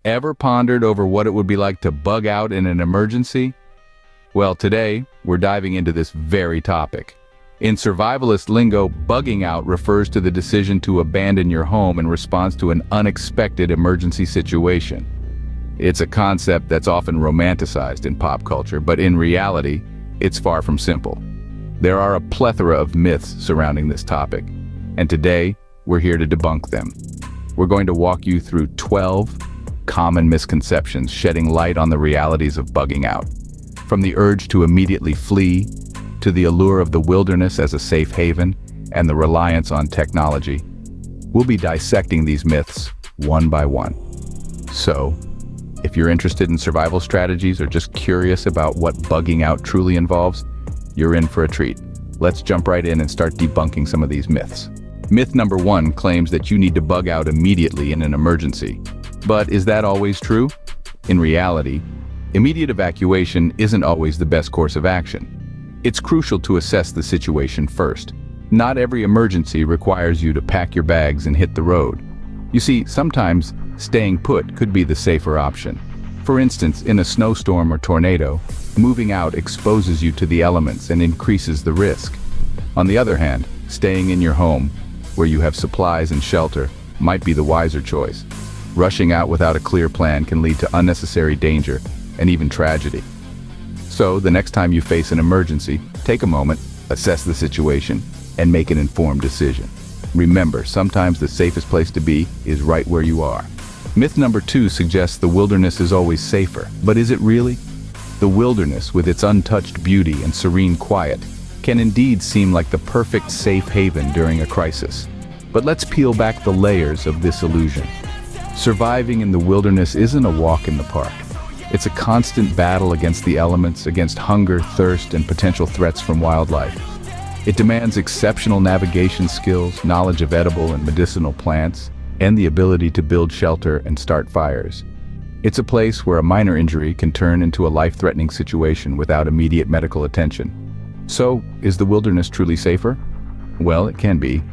Ever pondered over what it would be like to bug out in an emergency? Well, today, we're diving into this very topic. In survivalist lingo, bugging out refers to the decision to abandon your home in response to an unexpected emergency situation. It's a concept that's often romanticized in pop culture, but in reality, it's far from simple. There are a plethora of myths surrounding this topic, and today, we're here to debunk them. We're going to walk you through 12 common misconceptions, shedding light on the realities of bugging out. From the urge to immediately flee, to the allure of the wilderness as a safe haven, and the reliance on technology. We'll be dissecting these myths one by one. So, if you're interested in survival strategies or just curious about what bugging out truly involves, you're in for a treat. Let's jump right in and start debunking some of these myths. Myth number 1 claims that you need to bug out immediately in an emergency. But is that always true? In reality, immediate evacuation isn't always the best course of action. It's crucial to assess the situation first. Not every emergency requires you to pack your bags and hit the road. You see, sometimes staying put could be the safer option. For instance, in a snowstorm or tornado, moving out exposes you to the elements and increases the risk. On the other hand, staying in your home, where you have supplies and shelter, might be the wiser choice. Rushing out without a clear plan can lead to unnecessary danger and even tragedy. So, the next time you face an emergency, take a moment, assess the situation, and make an informed decision. Remember, sometimes the safest place to be is right where you are. Myth number 2 suggests the wilderness is always safer, but is it really? The wilderness, with its untouched beauty and serene quiet, can indeed seem like the perfect safe haven during a crisis. But let's peel back the layers of this illusion. Surviving in the wilderness isn't a walk in the park. It's a constant battle against the elements, against hunger, thirst, and potential threats from wildlife. It demands exceptional navigation skills, knowledge of edible and medicinal plants, and the ability to build shelter and start fires. It's a place where a minor injury can turn into a life-threatening situation without immediate medical attention. So, is the wilderness truly safer? Well, it can be,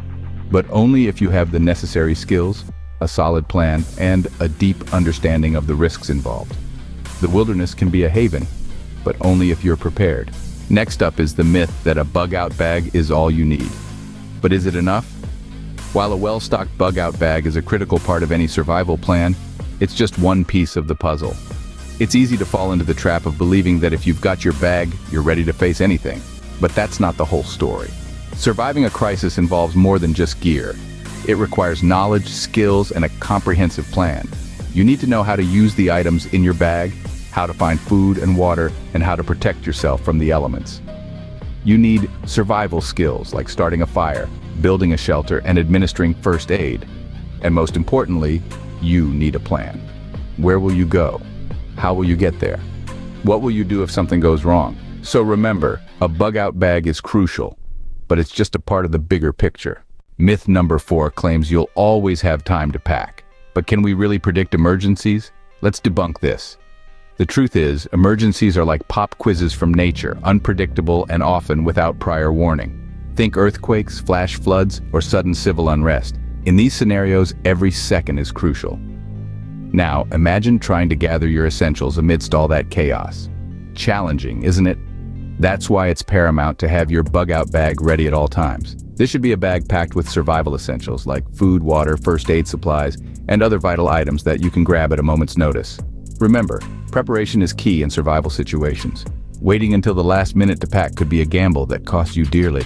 but only if you have the necessary skills, a solid plan, and a deep understanding of the risks involved. The wilderness can be a haven, but only if you're prepared. Next up is the myth that a bug-out bag is all you need. But is it enough? While a well-stocked bug-out bag is a critical part of any survival plan, it's just one piece of the puzzle. It's easy to fall into the trap of believing that if you've got your bag, you're ready to face anything. But that's not the whole story. Surviving a crisis involves more than just gear. It requires knowledge, skills, and a comprehensive plan. You need to know how to use the items in your bag, how to find food and water, and how to protect yourself from the elements. You need survival skills like starting a fire, building a shelter, and administering first aid. And most importantly, you need a plan. Where will you go? How will you get there? What will you do if something goes wrong? So remember, a bug-out bag is crucial, but it's just a part of the bigger picture. Myth number 4 claims you'll always have time to pack. But can we really predict emergencies? Let's debunk this. The truth is, emergencies are like pop quizzes from nature, unpredictable and often without prior warning. Think earthquakes, flash floods, or sudden civil unrest. In these scenarios, every second is crucial. Now, imagine trying to gather your essentials amidst all that chaos. Challenging, isn't it? That's why it's paramount to have your bug-out bag ready at all times. This should be a bag packed with survival essentials like food, water, first aid supplies, and other vital items that you can grab at a moment's notice. Remember, preparation is key in survival situations. Waiting until the last minute to pack could be a gamble that costs you dearly.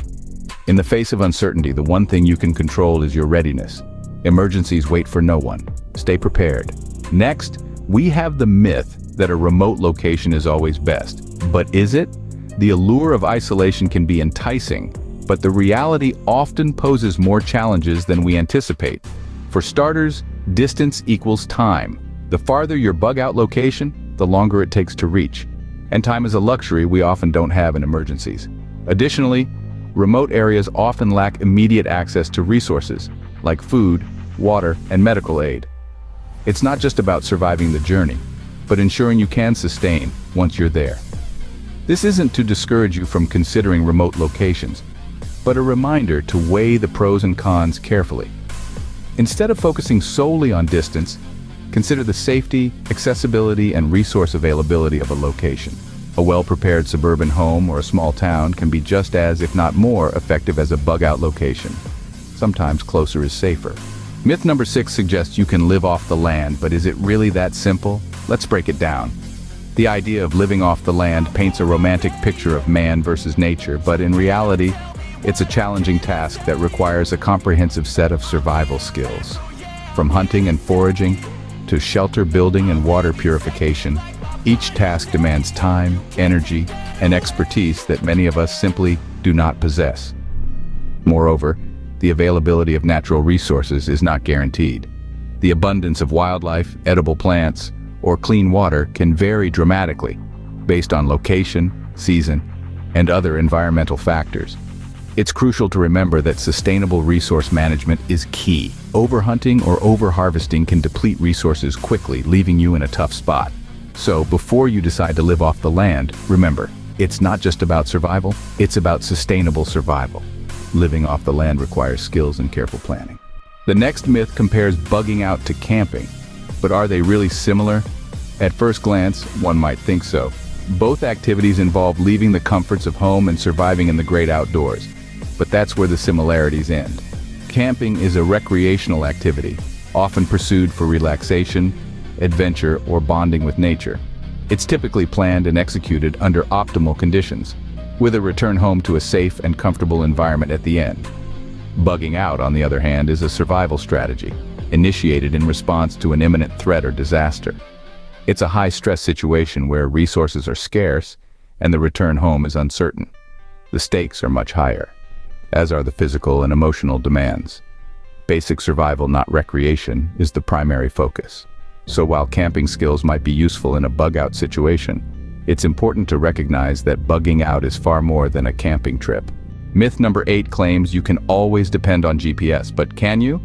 In the face of uncertainty, the one thing you can control is your readiness. Emergencies wait for no one. Stay prepared. Next, we have the myth that a remote location is always best. But is it? The allure of isolation can be enticing, but the reality often poses more challenges than we anticipate. For starters, distance equals time. The farther your bug-out location, the longer it takes to reach. And time is a luxury we often don't have in emergencies. Additionally, remote areas often lack immediate access to resources, like food, water, and medical aid. It's not just about surviving the journey, but ensuring you can sustain once you're there. This isn't to discourage you from considering remote locations, but a reminder to weigh the pros and cons carefully. Instead of focusing solely on distance, Consider the safety, accessibility, and resource availability of a location. A well-prepared suburban home or a small town can be just as, if not more, effective as a bug-out location. Sometimes closer is safer. Myth number 6 suggests you can live off the land, but is it really that simple? Let's break it down. The idea of living off the land paints a romantic picture of man versus nature, but in reality, it's a challenging task that requires a comprehensive set of survival skills. From hunting and foraging to shelter building and water purification, each task demands time, energy, and expertise that many of us simply do not possess. Moreover, the availability of natural resources is not guaranteed. The abundance of wildlife, edible plants, or clean water can vary dramatically based on location, season, and other environmental factors. It's crucial to remember that sustainable resource management is key. Overhunting or overharvesting can deplete resources quickly, leaving you in a tough spot. So, before you decide to live off the land, remember, it's not just about survival, it's about sustainable survival. Living off the land requires skills and careful planning. The next myth compares bugging out to camping. But are they really similar? At first glance, one might think so. Both activities involve leaving the comforts of home and surviving in the great outdoors. But that's where the similarities end. Camping is a recreational activity, often pursued for relaxation, adventure, or bonding with nature. It's typically planned and executed under optimal conditions, with a return home to a safe and comfortable environment at the end. Bugging out, on the other hand, is a survival strategy, initiated in response to an imminent threat or disaster. It's a high-stress situation where resources are scarce and the return home is uncertain. The stakes are much higher, as are the physical and emotional demands. Basic survival, not recreation, is the primary focus. So while camping skills might be useful in a bug-out situation, it's important to recognize that bugging out is far more than a camping trip. Myth number 8 claims you can always depend on GPS, but can you?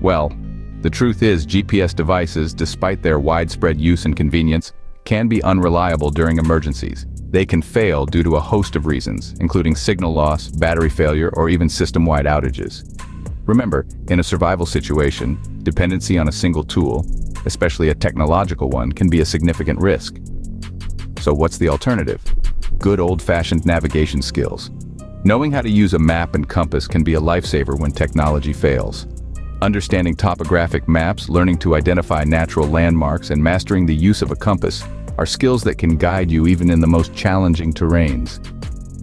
Well, the truth is GPS devices, despite their widespread use and convenience, can be unreliable during emergencies. They can fail due to a host of reasons, including signal loss, battery failure, or even system-wide outages. Remember, in a survival situation, dependency on a single tool, especially a technological one, can be a significant risk. So what's the alternative? Good old-fashioned navigation skills. Knowing how to use a map and compass can be a lifesaver when technology fails. Understanding topographic maps, learning to identify natural landmarks, and mastering the use of a compass are skills that can guide you even in the most challenging terrains.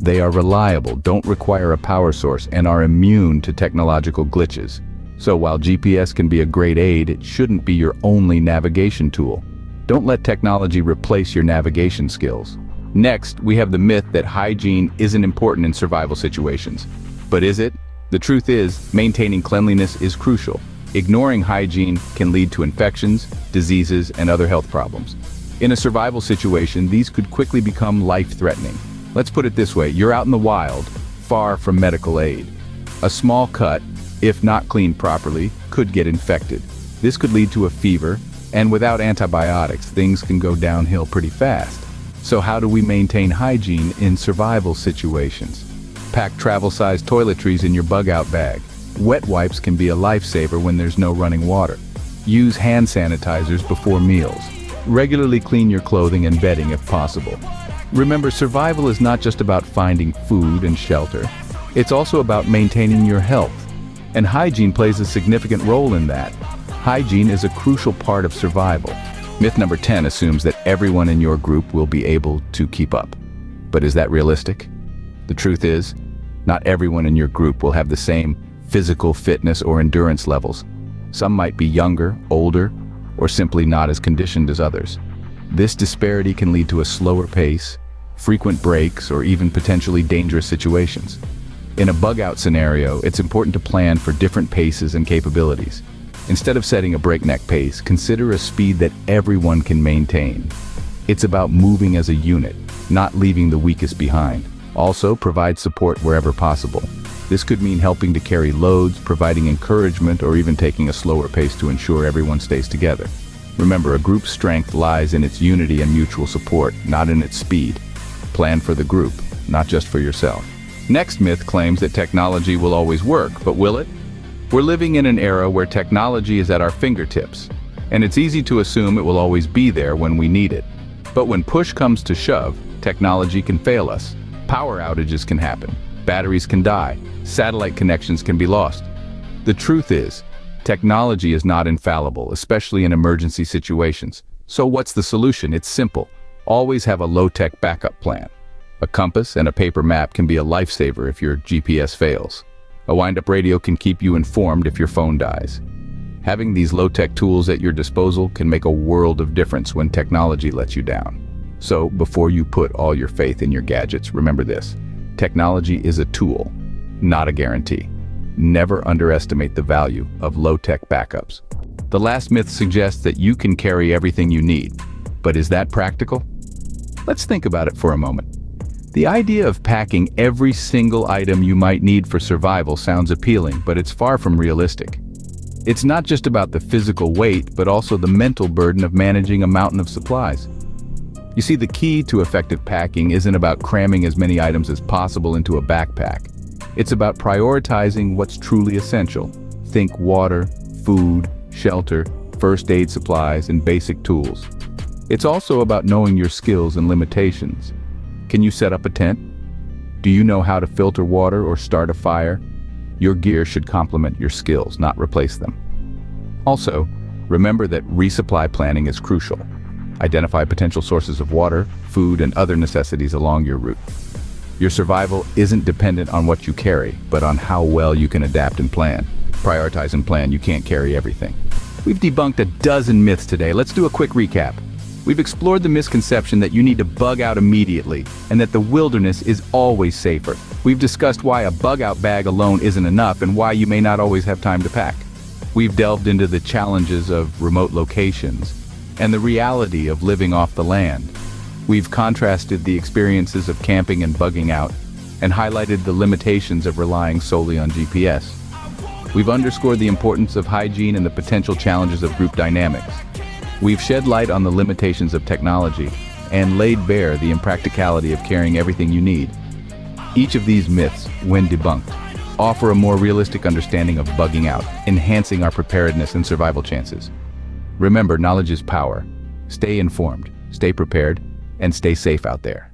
They are reliable, don't require a power source, and are immune to technological glitches. So while GPS can be a great aid, it shouldn't be your only navigation tool. Don't let technology replace your navigation skills. Next, we have the myth that hygiene isn't important in survival situations. But is it? The truth is, maintaining cleanliness is crucial. Ignoring hygiene can lead to infections, diseases, and other health problems. In a survival situation, these could quickly become life-threatening. Let's put it this way, you're out in the wild, far from medical aid. A small cut, if not cleaned properly, could get infected. This could lead to a fever, and without antibiotics, things can go downhill pretty fast. So how do we maintain hygiene in survival situations? Pack travel-sized toiletries in your bug-out bag. Wet wipes can be a lifesaver when there's no running water. Use hand sanitizers before meals. Regularly clean your clothing and bedding if possible. Remember, survival is not just about finding food and shelter. It's also about maintaining your health. And hygiene plays a significant role in that. Hygiene is a crucial part of survival. Myth number 10 assumes that everyone in your group will be able to keep up. But is that realistic? The truth is, not everyone in your group will have the same physical fitness or endurance levels. Some might be younger, older, or simply not as conditioned as others. This disparity can lead to a slower pace, frequent breaks, or even potentially dangerous situations. In a bug-out scenario, it's important to plan for different paces and capabilities. Instead of setting a breakneck pace, consider a speed that everyone can maintain. It's about moving as a unit, not leaving the weakest behind. Also, provide support wherever possible. This could mean helping to carry loads, providing encouragement, or even taking a slower pace to ensure everyone stays together. Remember, a group's strength lies in its unity and mutual support, not in its speed. Plan for the group, not just for yourself. Next myth claims that technology will always work, but will it? We're living in an era where technology is at our fingertips, and it's easy to assume it will always be there when we need it. But when push comes to shove, technology can fail us. Power outages can happen, batteries can die, satellite connections can be lost. The truth is, technology is not infallible, especially in emergency situations. So what's the solution? It's simple. Always have a low-tech backup plan. A compass and a paper map can be a lifesaver if your GPS fails. A wind-up radio can keep you informed if your phone dies. Having these low-tech tools at your disposal can make a world of difference when technology lets you down. So before you put all your faith in your gadgets, remember this: technology is a tool, not a guarantee. Never underestimate the value of low-tech backups. The last myth suggests that you can carry everything you need. But is that practical? Let's think about it for a moment. The idea of packing every single item you might need for survival sounds appealing, but it's far from realistic. It's not just about the physical weight, but also the mental burden of managing a mountain of supplies. You see, the key to effective packing isn't about cramming as many items as possible into a backpack. It's about prioritizing what's truly essential. Think water, food, shelter, first aid supplies, and basic tools. It's also about knowing your skills and limitations. Can you set up a tent? Do you know how to filter water or start a fire? Your gear should complement your skills, not replace them. Also, remember that resupply planning is crucial. Identify potential sources of water, food, and other necessities along your route. Your survival isn't dependent on what you carry, but on how well you can adapt and plan. Prioritize and plan. You can't carry everything. We've debunked a dozen myths today. Let's do a quick recap. We've explored the misconception that you need to bug out immediately and that the wilderness is always safer. We've discussed why a bug-out bag alone isn't enough and why you may not always have time to pack. We've delved into the challenges of remote locations and the reality of living off the land. We've contrasted the experiences of camping and bugging out and highlighted the limitations of relying solely on GPS. We've underscored the importance of hygiene and the potential challenges of group dynamics. We've shed light on the limitations of technology and laid bare the impracticality of carrying everything you need. Each of these myths, when debunked, offer a more realistic understanding of bugging out, enhancing our preparedness and survival chances. Remember, knowledge is power. Stay informed, stay prepared, and stay safe out there.